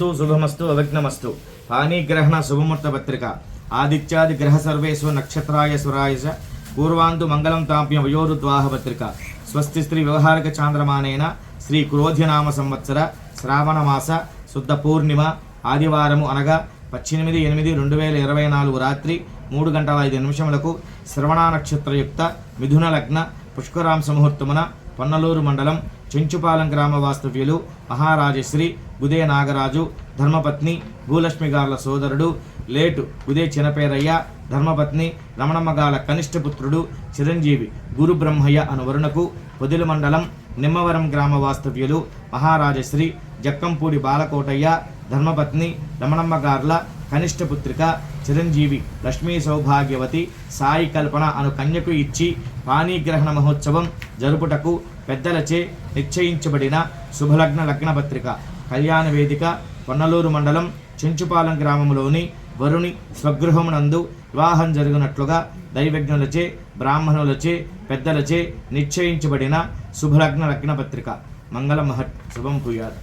శుభమస్తు శుభమస్తు అవిఘ్నమస్తు పాణిగ్రహణ శుభముహూర్త పత్రిక ఆదిత్యాది గ్రహ సర్వేషు నక్షత్రాయ సురాయశ పూర్వాంతు మంగళం తాప్యం వయోరుద్వాహ పత్రిక స్వస్తి స్త్రీ వ్యవహారిక చాంద్రమానేన శ్రీ క్రోధ్యనామ సంవత్సర శ్రావణ మాస శుద్ధ పూర్ణిమ ఆదివారము అనగా 18/8/2024 రాత్రి 3:05 శ్రవణ నక్షత్రయుక్త మిథున లగ్న పుష్కరాంశ ముహూర్తమున పొన్నలూరు మండలం చెంచుపాలెం గ్రామ వాస్తవ్యులు మహారాజశ్రీ గుదే నాగరాజు ధర్మపత్ని భూలక్ష్మి గార్ల సోదరుడు లేటు గుదే చినపేరయ్య ధర్మపత్ని రమణమ్మగాల కనిష్ట పుత్రుడు చిరంజీవి గురు బ్రహ్మయ్య అను వరుణకు పొదిలి మండలం నిమ్మవరం గ్రామ వాస్తవ్యులు మహారాజశ్రీ జక్కంపూడి బాలకోటయ్య ధర్మపత్ని రమణమ్మగార్ల కనిష్ట పుత్రిక చిరంజీవి లక్ష్మీ సౌభాగ్యవతి సాయి కల్పన అను కన్యకు ఇచ్చి పాణిగ్రహణ మహోత్సవం జరుపుటకు పెద్దలచే నిశ్చయించబడిన శుభలగ్న లగ్న పత్రిక కళ్యాణ వేదిక పొన్నలూరు మండలం చెంచుపాలెం గ్రామంలోని వరుణి స్వగృహమునందు వివాహం జరుగునట్లుగా దైవజ్ఞులచే బ్రాహ్మణులచే పెద్దలచే నిశ్చయించబడిన శుభలగ్న లగ్న పత్రిక మంగళ మహత్ శుభం భూయాత్.